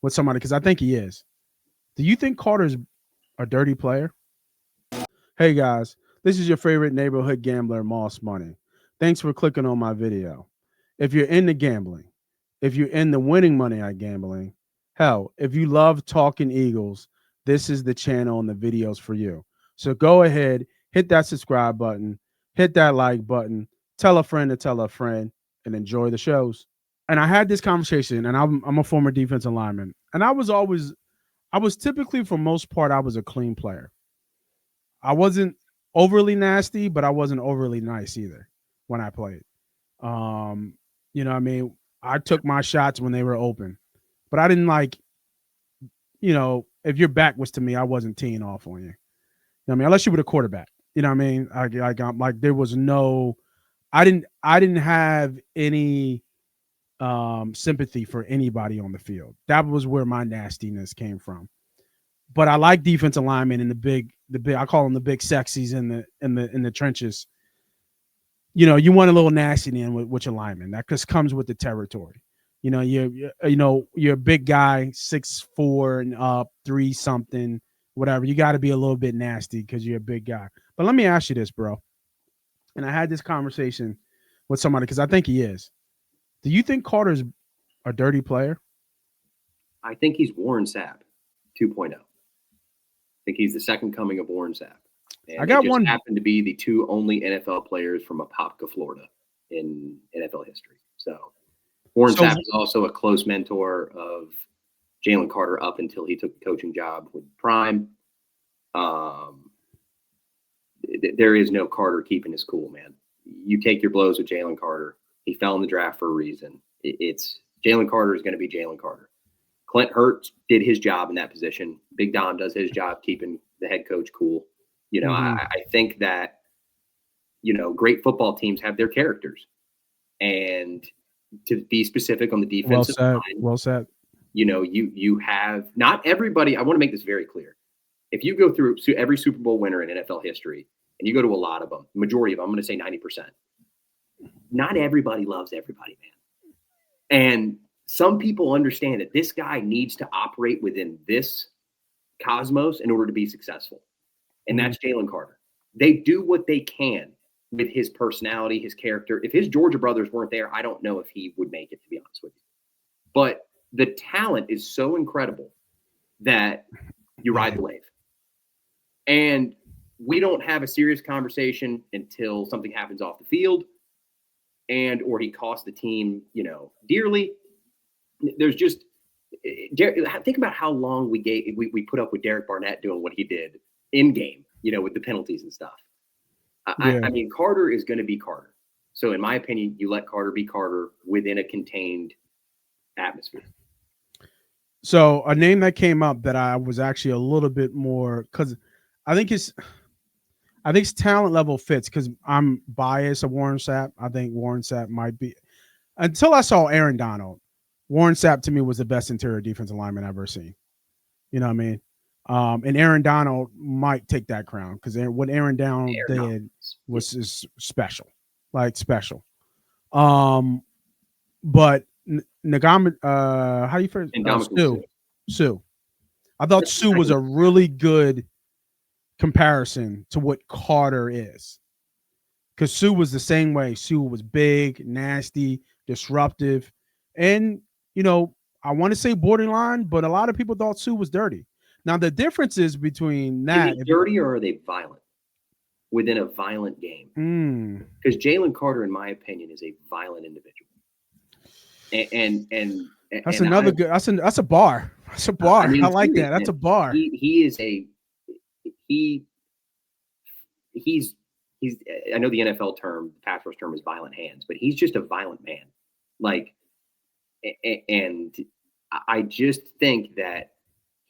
with somebody because I think he is. Do you think Carter's a dirty player? Hey guys, this is your favorite neighborhood gambler, Moss Money. Thanks for clicking on my video. If you're into gambling, if you're into winning money at gambling, hell, if you love talking Eagles, this is the channel and the videos for you. So go ahead, hit that subscribe button, hit that like button, tell a friend to tell a friend, and enjoy the shows. And I had this conversation, and I'm a former defensive lineman, and I was typically, for most part, I was a clean player. I wasn't overly nasty, but I wasn't overly nice either when I played. Um, you know what I mean? I took my shots when they were open, but I didn't if your back was to me, I wasn't teeing off on you. You know what I mean? Unless you were the quarterback. You know what I mean? I'm like there was no I didn't have any sympathy for anybody on the field. That was where my nastiness came from. But I like defensive linemen in the big I call them the big sexies in the trenches. You know, you want a little nasty in with your lineman. That just comes with the territory. You know, you're a big guy, 6'4" and up, 3 something, whatever. You got to be a little bit nasty because you're a big guy. But let me ask you this, bro. And I had this conversation with somebody because I think he is. Do you think Carter's a dirty player? I think he's Warren Sapp 2.0. I think he's the second coming of Warren Sapp. And I got just one. Happened to be the two only NFL players from Apopka, Florida, in NFL history. So Warren Sapp is also a close mentor of Jalen Carter up until he took the coaching job with Prime. There is no Carter keeping his cool, man. You take your blows with Jalen Carter. He fell in the draft for a reason. It's Jalen Carter is going to be Jalen Carter. Clint Hurts did his job in that position. Big Dom does his job keeping the head coach cool. You know, I think that, great football teams have their characters. And to be specific on the defensive line, well said. You have not everybody. I want to make this very clear. If you go through every Super Bowl winner in NFL history, and you go to a lot of them, majority of them, I'm going to say 90%. Not everybody loves everybody, man. And some people understand that this guy needs to operate within this cosmos in order to be successful. And that's Jalen Carter. They do what they can with his personality, his character. If his Georgia brothers weren't there, I don't know if he would make it, to be honest with you. But the talent is so incredible that you ride the wave. And we don't have a serious conversation until something happens off the field or he costs the team, dearly. There's just think about how long we put up with Derek Barnett doing what he did in game, with the penalties and stuff. I mean, Carter is going to be Carter. So in my opinion, you let Carter be Carter within a contained atmosphere. So a name that came up that I was actually a little bit more, because I think his talent level fits, because I'm biased of Warren Sapp. I think Warren Sapp might be, until I saw Aaron Donald, Warren Sapp to me was the best interior defensive lineman I've ever seen. You know what I mean? And Aaron Donald might take that crown, because what Aaron Donald did was special, like special. But Nagama, how do you first? Sue. I thought Sue was a really good comparison to what Carter is, because Sue was the same way. Sue was big, nasty, disruptive, and I want to say borderline, but a lot of people thought Sue was dirty. Now the difference is between that. Is it dirty, or are they violent within a violent game? Because Jalen Carter, in my opinion, is a violent individual. And that's another good. That's a bar. That's a bar. I like that. That's a bar. He's I know the NFL term, the pass rush term is violent hands, but he's just a violent man. And I just think that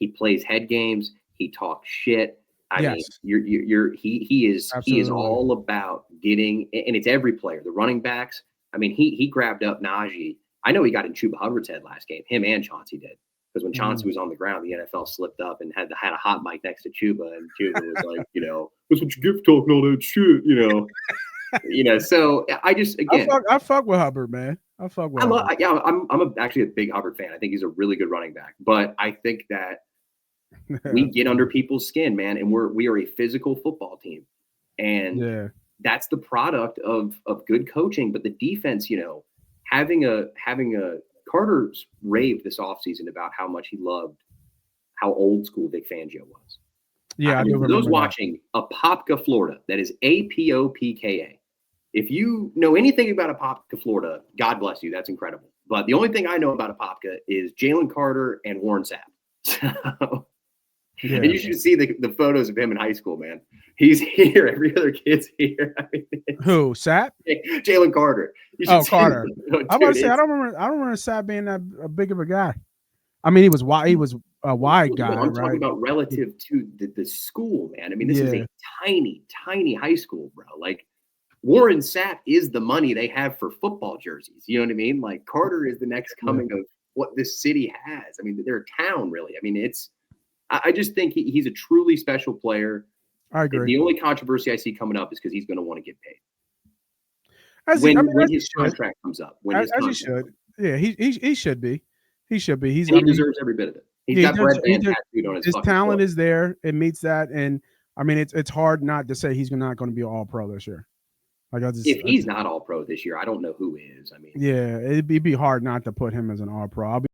he plays head games. He talks shit. I mean, he is all about getting, and it's every player, the running backs. I mean, he grabbed up Najee. I know he got in Chuba Hubbard's head last game. Him and Chauncey did. Because when Chauncey was on the ground, the NFL slipped up and had a hot mic next to Chuba, and Chuba was like, that's what you get for talking all that shit, So I just, again, I fuck with Hubbard, man. I fuck with Hubbard. actually a big Hubbard fan. I think he's a really good running back, but I think that we get under people's skin, man, and we are a physical football team, and that's the product of good coaching. But the defense, having a Carter's raved this offseason about how much he loved how old school Vic Fangio was. Yeah, I mean, for those watching, Apopka, Florida, that is Apopka. If you know anything about Apopka, Florida, God bless you. That's incredible. But the only thing I know about Apopka is Jalen Carter and Warren Sapp. So, and you should see the photos of him in high school, man. He's here. Every other kid's here. I mean, who? Sapp? Jalen Carter. Carter. I'm about to say I don't remember Sapp being that big of a guy. I mean, he was wide. He was a wide guy. I'm talking about relative to the school, man. I mean, this is a tiny, tiny high school, bro. Like, Warren Sapp is the money they have for football jerseys. You know what I mean? Like, Carter is the next coming of what this city has. I mean, they're a town, really. I mean, I just think he's a truly special player. I agree. And the only controversy I see coming up is because he's going to want to get paid. When his contract comes up. As he should. Yeah, he should be. He should be. He deserves every bit of it. He's got Brett Van tattooed on his talent foot. is there. It meets that. And, I mean, it's hard not to say he's not going to be an all-pro this year. If he's not all-pro this year, I don't know who is. I mean, yeah, it'd be hard not to put him as an all-pro.